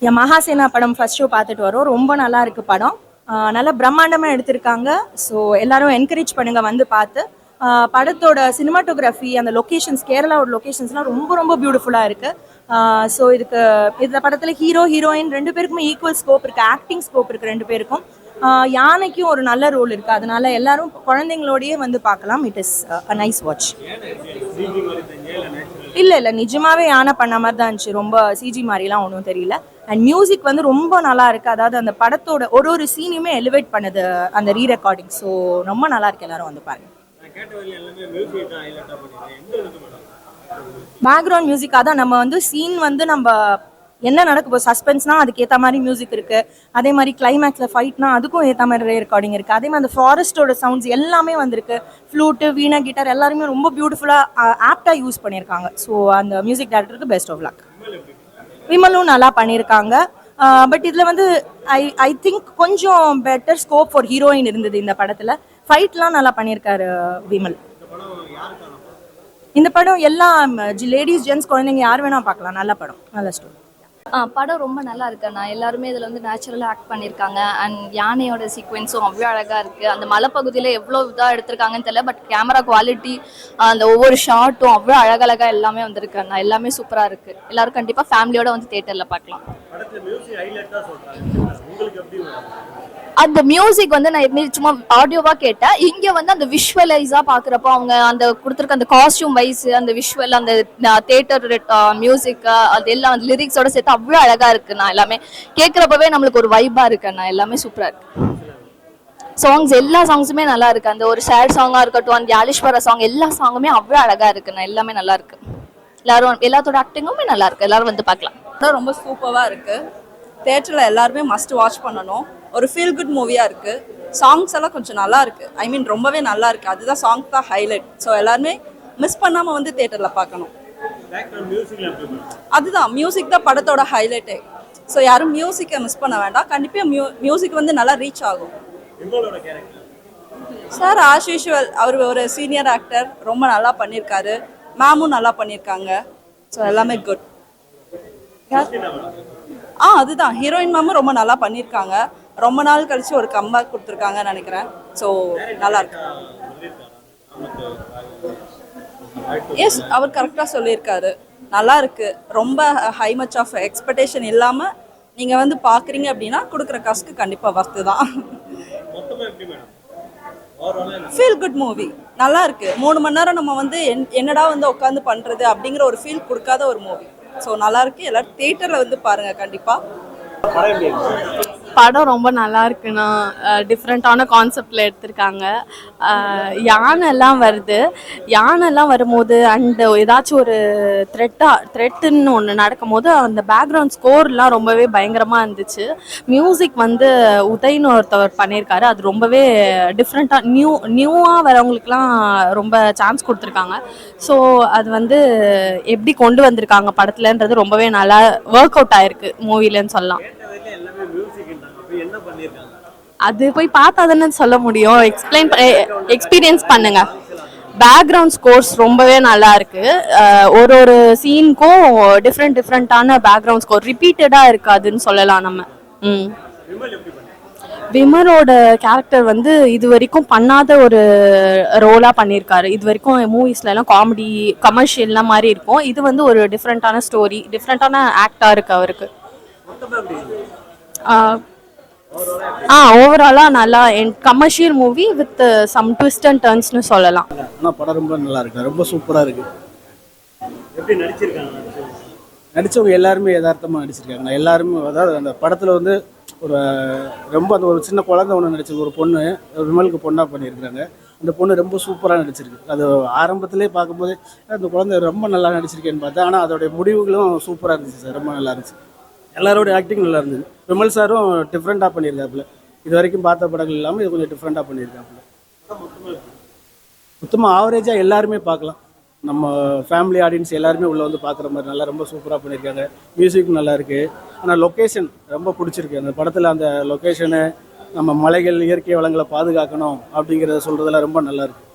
என் மகாசேனா படம் first show பார்த்துட்டு வரோம். ரொம்ப நல்லா இருக்கு படம். நல்லா பிரம்மாண்டமாக எடுத்திருக்காங்க. ஸோ எல்லாரும் என்கரேஜ் பண்ணுங்க வந்து பார்த்து. படத்தோட சினிமாட்டோகிராஃபி, அந்த லொக்கேஷன்ஸ், கேரளாவோட லொக்கேஷன்ஸ்லாம் ரொம்ப ரொம்ப பியூட்டிஃபுல்லாக இருக்குது. ஸோ இந்த படத்தில் ஹீரோ ஹீரோயின் ரெண்டு பேருக்குமே ஈக்குவல் ஸ்கோப் இருக்குது, ஆக்டிங் ஸ்கோப் இருக்குது ரெண்டு பேருக்கும். யானைக்கும் ஒரு நல்ல ரோல் இருக்குது. அதனால எல்லாரும் குழந்தைங்களோடையே வந்து பார்க்கலாம். It is a nice watch. இல்லை நிஜமாவே யானை பண்ண மாதிரி தான் இருந்துச்சு. ரொம்ப சிஜி மாதிரிலாம் ஒன்றும் தெரியல. அண்ட் மியூசிக் வந்து ரொம்ப நல்லா இருக்கு. அதாவது அந்த படத்தோட ஒரு சீனையுமே எலிவேட் பண்ணுது அந்த ரீ ரெக்கார்டிங். ஸோ ரொம்ப நல்லா இருக்கு. எல்லாரும் வந்து பாருங்க. பேக்ரவுண்ட் மியூசிக் அதான் நம்ம வந்து சீன் வந்து நம்ம என்ன நடக்க போகுது சஸ்பென்ஸ்னா அதுக்கேற்ற மாதிரி மியூசிக் இருக்கு. அதே மாதிரி கிளைமேக்ஸில் ஃபைட்னா அதுக்கும் ஏற்ற மாதிரி ரெக்கார்டிங் இருக்கு. அதே மாதிரி அந்த ஃபாரஸ்டோட சவுண்ட்ஸ் எல்லாமே வந்திருக்கு. ஃப்ளூட்டு, வீணா, கிட்டார் எல்லாருமே ரொம்ப பியூட்டிஃபுல்லாக ஆப்டாக யூஸ் பண்ணியிருக்காங்க. ஸோ அந்த மியூசிக் டைரக்டருக்கு பெஸ்ட் ஆஃப் லக். விமலும் நல்லா பண்ணியிருக்காங்க. பட் இதில் வந்து ஐ திங்க் கொஞ்சம் பெட்டர் ஸ்கோப் ஃபார் ஹீரோயின் இருந்தது இந்த படத்தில். ஃபைட்லாம் நல்லா பண்ணியிருக்காரு விமல். இந்த படம் எல்லா லேடிஸ் ஜென்ட்ஸ் குழந்தைங்க யார் வேணால் பார்க்கலாம். நல்ல படம், நல்ல ஸ்டோரி. படம் ரொம்ப நல்லா இருக்குண்ணா. எல்லாருமே இதில் வந்து நேச்சுரலாக ஆக்ட் பண்ணியிருக்காங்க. அண்ட் யானையோட சீக்வென்ஸும் அவ்வளோ அழகாக இருக்குது. அந்த மலைப்பகுதியில் எவ்வளோ இதாக எடுத்திருக்காங்கன்னு தெரியல. பட் கேமரா குவாலிட்டி, அந்த ஒவ்வொரு ஷார்ட்டும் அவ்வளோ அழகழகாக எல்லாமே வந்திருக்குண்ணா. எல்லாமே சூப்பராக இருக்குது. எல்லாரும் கண்டிப்பாக ஃபேமிலியோட வந்து தியேட்டரில் பார்க்கலாம். அந்த மியூசிக் வந்து நான் சும்மா ஆடியோவாக கேட்டேன். இங்கே வந்து அந்த விஷுவலைஸாக பார்க்குறப்போ அவங்க அந்த கொடுத்துருக்க அந்த காஸ்டியூம் வைஸ், அந்த விஷுவல், அந்த தியேட்டர் மியூசிக், அது எல்லாம் அந்த லிரிக்ஸோட சேர்த்து அவ்வளோ அழகாக இருக்குண்ணா. எல்லாமே கேட்குறப்பவே நம்மளுக்கு ஒரு வைப்பாக இருக்குண்ணா. எல்லாமே சூப்பராக இருக்கு. சாங்ஸ் எல்லா சாங்ஸுமே நல்லா இருக்கு. அந்த ஒரு சேட் சாங்காக இருக்கட்டும், அந்த யாலிஸ்வர சாங், எல்லா சாங்குமே அவ்வளோ அழகாக இருக்குண்ணா. எல்லாமே நல்லா இருக்கு. எல்லாத்தோட ஆக்டிங்குமே நல்லா இருக்கு. எல்லாரும் வந்து பார்க்கலாம். ரொம்ப சூப்பராக இருக்கு. தியேட்டரில் எல்லாருமே மஸ்ட் வாட்ச் பண்ணணும். ஒரு ஃபீல் குட் மூவியாக இருக்குது. சாங்ஸ் எல்லாம் கொஞ்சம் நல்லா இருக்குது. ஐ மீன் ரொம்பவே நல்லா இருக்குது. அதுதான் சாங் தான் ஹைலைட். ஸோ எல்லாருமே மிஸ் பண்ணாமல் வந்து தியேட்டரில் பார்க்கணும். அதுதான் மியூசிக் தான் படத்தோட ஹைலைட்டே. ஸோ யாரும் மியூசிக்கை மிஸ் பண்ண வேண்டாம். கண்டிப்பாக மியூசிக் வந்து நல்லா ரீச் ஆகும். சார் ஆஸ் யூஷுவல் அவர் ஒரு சீனியர் ஆக்டர், ரொம்ப நல்லா பண்ணியிருக்காரு. மேமும் நல்லா பண்ணியிருக்காங்க. ஸோ எல்லாமே குட். அதுதான் ஹீரோயின் மேமும் ரொம்ப நல்லா பண்ணியிருக்காங்க. ரொம்ப நாள் கழிச்சு ஒரு கம்பேக் கொடுத்துருக்காங்கன்னு நினைக்கிறேன். ஸோ நல்லா இருக்கு. எஸ், அவர் கரெக்டாக சொல்லியிருக்காரு. நல்லா இருக்கு. ரொம்ப ஹை மச் ஆஃப் எக்ஸ்பெக்டேஷன் இல்லாமல் நீங்கள் வந்து பார்க்குறீங்க அப்படின்னா கொடுக்குற காசுக்கு கண்டிப்பாக வஸ்து தான். Feel good movie. நல்லா இருக்கு. 3 மணி நேரம் நம்ம வந்து என்னடா வந்து உட்காந்து பண்ணுறது அப்படிங்கிற ஒரு ஃபீல் கொடுக்காத ஒரு மூவி. ஸோ நல்லா இருக்கு. எல்லாரும் தியேட்டரில் வந்து பாருங்கள் கண்டிப்பாக. படம் ரொம்ப நல்லா இருக்குண்ணா. டிஃப்ரெண்ட்டான கான்செப்டில் எடுத்திருக்காங்க. யானைலாம் வருது. யானைலாம் வரும்போது அண்டு ஏதாச்சும் ஒரு த்ரெட்டுன்னு ஒன்று நடக்கும்போது அந்த பேக்ரவுண்ட் ஸ்கோர்லாம் ரொம்பவே பயங்கரமாக இருந்துச்சு. மியூசிக் வந்து உதய்னு ஒருத்தவர் பண்ணியிருக்காரு. அது ரொம்பவே டிஃப்ரெண்ட்டாக நியூவாக வரவங்களுக்குலாம் ரொம்ப சான்ஸ் கொடுத்துருக்காங்க. ஸோ அது வந்து எப்படி கொண்டு வந்திருக்காங்க படத்துலன்றது ரொம்பவே நல்லா ஒர்க் அவுட் ஆயிருக்கு மூவிலன்னு சொல்லலாம். அது போய் பார்த்தா தானே சொல்ல முடியும். எக்ஸ்பீரியன்ஸ் பண்ணுங்க. பேக்ரவுண்ட் ஸ்கோர்ஸ் ரொம்பவே நல்லா இருக்கு. ஒரு சீனுக்கும் டிஃப்ரெண்டான பேக்ரவுண்ட் ஸ்கோர் ரிப்பீட்டடாக இருக்காதுன்னு சொல்லலாம் நம்ம. விமலோட கேரக்டர் வந்து இது வரைக்கும் பண்ணாத ஒரு ரோலாக பண்ணியிருக்காரு. இது வரைக்கும் மூவிஸ்லாம் காமெடி கமர்ஷியல்லாம் மாதிரி இருக்கும். இது வந்து ஒரு டிஃப்ரெண்ட்டான ஸ்டோரி, டிஃப்ரெண்ட்டான ஆக்டாக இருக்கு அவருக்கு. ஓவராலாக நல்லா commercial movie with some twist and டர்ன்ஸ்னு சொல்லலாம். ஆனால் படம் ரொம்ப நல்லா இருக்கு. ரொம்ப சூப்பராக இருக்கு. எப்படி நடிச்சவங்க எல்லாருமே யதார்த்தமாக நடிச்சிருக்காங்க. எல்லாருமே அதாவது அந்த படத்தில் வந்து ஒரு ரொம்ப அந்த ஒரு சின்ன குழந்தை ஒன்று நடிச்சிருக்கு. ஒரு பொண்ணு விமலுக்கு பொண்ணாக பண்ணியிருக்காங்க. அந்த பொண்ணு ரொம்ப சூப்பராக நடிச்சிருக்கு. அது ஆரம்பத்திலே பார்க்கும்போது அந்த குழந்தை ரொம்ப நல்லா நடிச்சிருக்கேன்னு பார்த்தேன். ஆனால் அதோடைய முடிவுகளும் சூப்பராக இருந்துச்சு சார். ரொம்ப நல்லா இருந்துச்சு. எல்லாரோடைய ஆக்டிங் நல்லா இருந்தது. விமல் சாரும் டிஃப்ரெண்ட்டாக பண்ணியிருக்காப்புல. இது வரைக்கும் பார்த்த படங்கள் இல்லாமல் இது கொஞ்சம் டிஃப்ரெண்ட்டாக பண்ணியிருக்காப்புல. மொத்தமாக ஆவரேஜாக எல்லாருமே பார்க்கலாம். நம்ம ஃபேமிலி ஆடியன்ஸ் எல்லாருமே உள்ளே வந்து பார்க்குற மாதிரி நல்லா ரொம்ப சூப்பராக பண்ணியிருக்காங்க. மியூசிக்கும் நல்லா இருக்குது. ஆனால் லொக்கேஷன் ரொம்ப பிடிச்சிருக்கு. அந்த படத்தில் அந்த லொக்கேஷனு, நம்ம மலைகள், இயற்கை வளங்களை பாதுகாக்கணும் அப்படிங்கிறத சொல்கிறதெல்லாம் ரொம்ப நல்லாயிருக்கு.